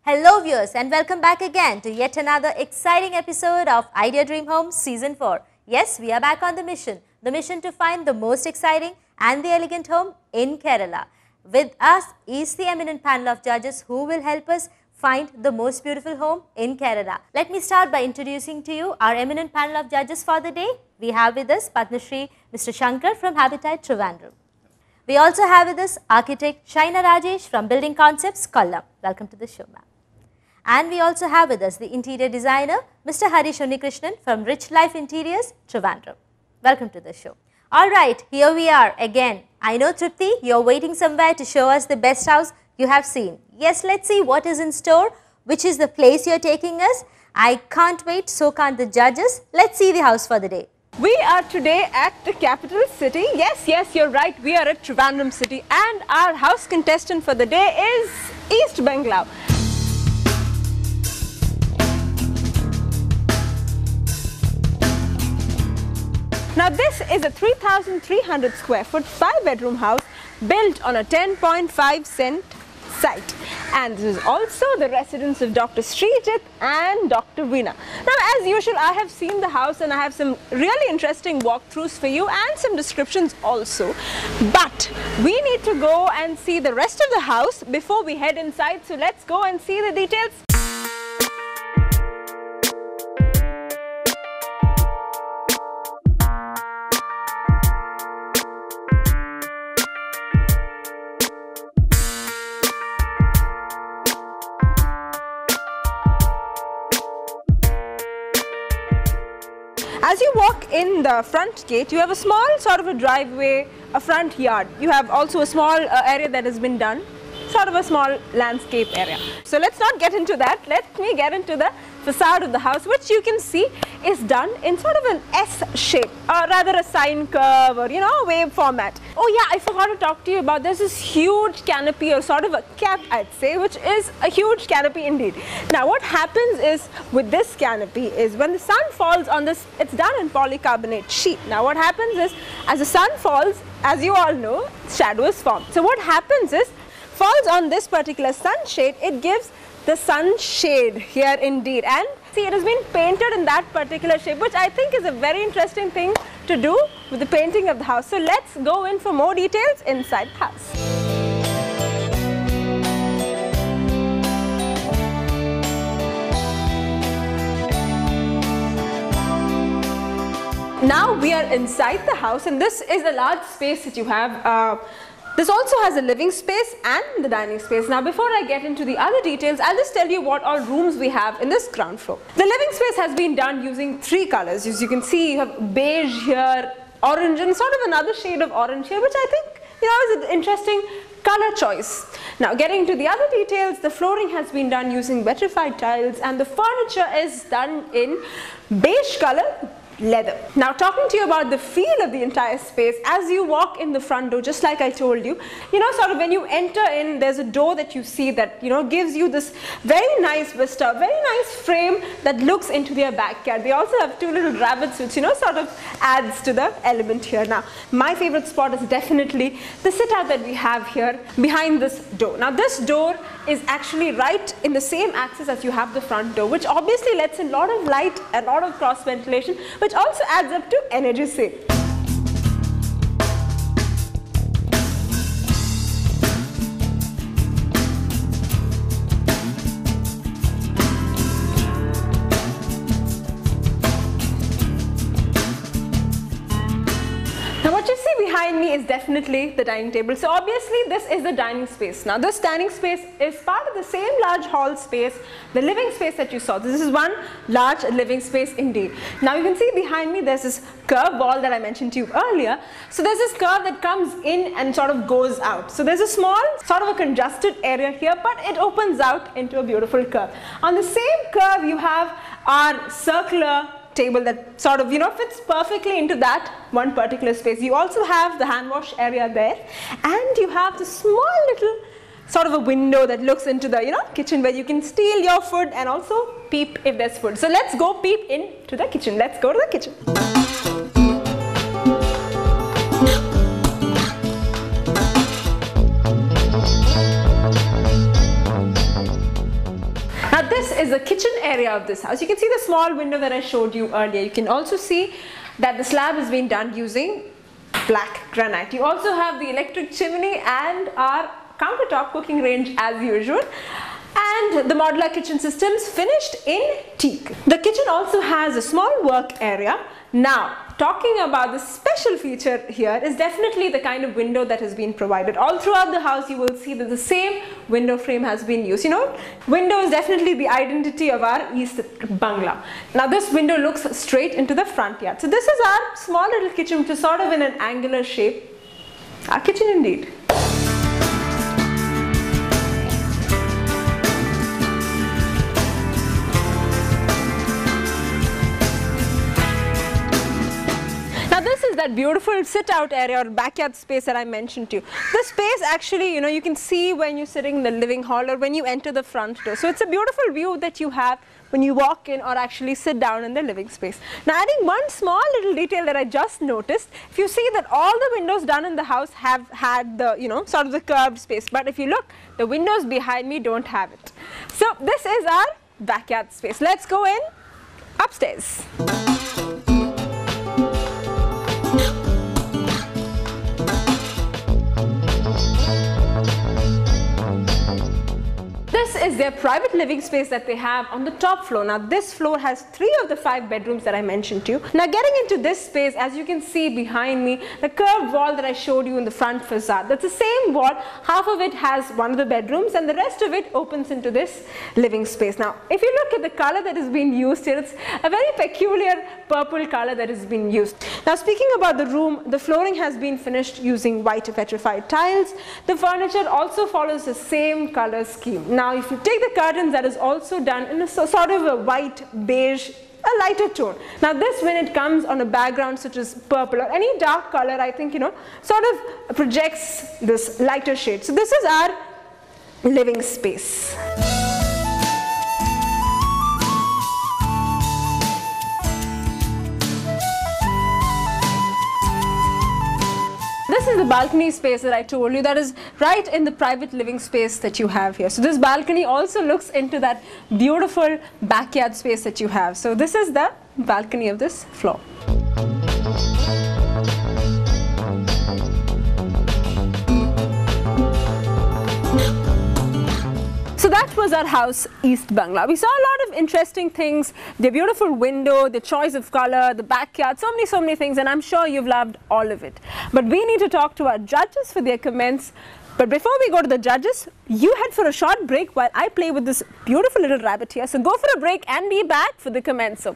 Hello viewers and welcome back again to yet another exciting episode of Idea Dream Home Season 4. Yes, we are back on the mission to find the most exciting and the elegant home in Kerala. With us is the eminent panel of judges who will help us find the most beautiful home in Kerala. Let me start by introducing to you our eminent panel of judges for the day. We have with us Padma Shri Mr. Shankar from Habitat Trivandrum. We also have with us architect Shaina Rajesh from Building Concepts, Kollam. Welcome to the show, ma'am. And we also have with us the interior designer, Mr. Harish Unnikrishnan from Rich Life Interiors, Trivandrum. Welcome to the show. Alright, here we are again. I know Tripti, you're waiting somewhere to show us the best house you have seen. Yes, let's see what is in store, which is the place you're taking us. I can't wait, so can't the judges. Let's see the house for the day. We are today at the capital city. Yes, you're right. We are at Trivandrum city and our house contestant for the day is East Banglaw. Now this is a 3,300 square foot 5-bedroom house built on a 10.5 cent site, and this is also the residence of Dr. Srijit and Dr. Veena. Now as usual, I have seen the house and I have some really interesting walkthroughs for you and some descriptions also, but we need to go and see the rest of the house before we head inside, so let's go and see the details. As you walk in the front gate, you have a small sort of a driveway, a front yard. You have also a small area that has been done, sort of a small landscape area. So let's not get into that. Let me get into the facade of the house, which you can see is done in sort of an S shape, or rather a sine curve, or wave format. Oh yeah, I forgot to talk to you about this huge canopy, or sort of a cap I'd say, which is a huge canopy indeed. Now what happens is with this canopy is when the sun falls on this, it's done in polycarbonate sheet. Now what happens is as the sun falls, as you all know, shadow is formed. So what happens is, falls on this particular sunshade, it gives the sunshade here indeed, and see, it has been painted in that particular shape, which I think is a very interesting thing to do with the painting of the house. So let's go in for more details inside the house. Now we are inside the house, and this is a large space that you have. This also has a living space and the dining space. Now before I get into the other details, I'll just tell you what all rooms we have in this ground floor. The living space has been done using 3 colors. As you can see, you have beige here, orange, and sort of another shade of orange here, which I think is an interesting color choice. Now getting into the other details, the flooring has been done using vitrified tiles and the furniture is done in beige color, leather. Now talking to you about the feel of the entire space, as you walk in the front door, just like I told you, sort of when you enter in, there's a door that you see that gives you this very nice vista, very nice frame that looks into their backyard. They also have 2 little rabbits, which sort of adds to the element here. Now my favorite spot is definitely the sit out that we have here behind this door. Now this door is actually right in the same axis as you have the front door, which obviously lets in a lot of light and a lot of cross ventilation, which also adds up to energy save. Now what you see behind me is definitely the dining table. So obviously this is the dining space. Now this dining space is part of the same large hall space, the living space that you saw. This is one large living space indeed. Now you can see behind me there's this curved wall that I mentioned to you earlier. So there's this curve that comes in and sort of goes out. So there's a small sort of a congested area here, but it opens out into a beautiful curve. On the same curve you have our circular table that sort of fits perfectly into that one particular space. You also have the hand wash area there, and you have the small little sort of a window that looks into the kitchen where you can steal your food and also peep if there's food. So let's go peep into the kitchen. Let's go to the kitchen. is the kitchen area of this house. You can see the small window that I showed you earlier. You can also see that the slab has been done using black granite. You also have the electric chimney and our countertop cooking range as usual. And the modular kitchen systems finished in teak. The kitchen also has a small work area. Now, talking about the special feature here is definitely the kind of window that has been provided. All throughout the house you will see that the same window frame has been used. You know, window is definitely the identity of our East Bangla. Now this window looks straight into the front yard. So this is our small little kitchen, which is sort of in an angular shape. Our kitchen indeed. That beautiful sit out area or backyard space that I mentioned to you. This space actually, you know, you can see when you're sitting in the living hall or when you enter the front door. So it's a beautiful view that you have when you walk in or actually sit down in the living space. Now adding one small little detail that I just noticed, if you see that all the windows done in the house have had the, you know, sort of the curved space, but if you look, the windows behind me don't have it. So this is our backyard space. Let's go in upstairs. This is their private living space that they have on the top floor. Now this floor has 3 of the 5 bedrooms that I mentioned to you. Now getting into this space, as you can see behind me, the curved wall that I showed you in the front facade, that's the same wall. Half of it has one of the bedrooms and the rest of it opens into this living space. Now if you look at the color that is being used here, it's a very peculiar purple color that is being used. Now speaking about the room, the flooring has been finished using white petrified tiles. The furniture also follows the same color scheme. Now if you take the curtains, that is also done in a sort of a white beige, a lighter tone. Now this, when it comes on a background such as purple or any dark color, I think, you know, sort of projects this lighter shade. So this is our living space. This is the balcony space that I told you, that is right in the private living space that you have here. So this balcony also looks into that beautiful backyard space that you have. So this is the balcony of this floor. So that was our house, East Bangla. We saw a lot of interesting things, the beautiful window, the choice of color, the backyard, so many things, and I'm sure you've loved all of it. But we need to talk to our judges for their comments. But before we go to the judges, you head for a short break while I play with this beautiful little rabbit here. So go for a break and be back for the comments. So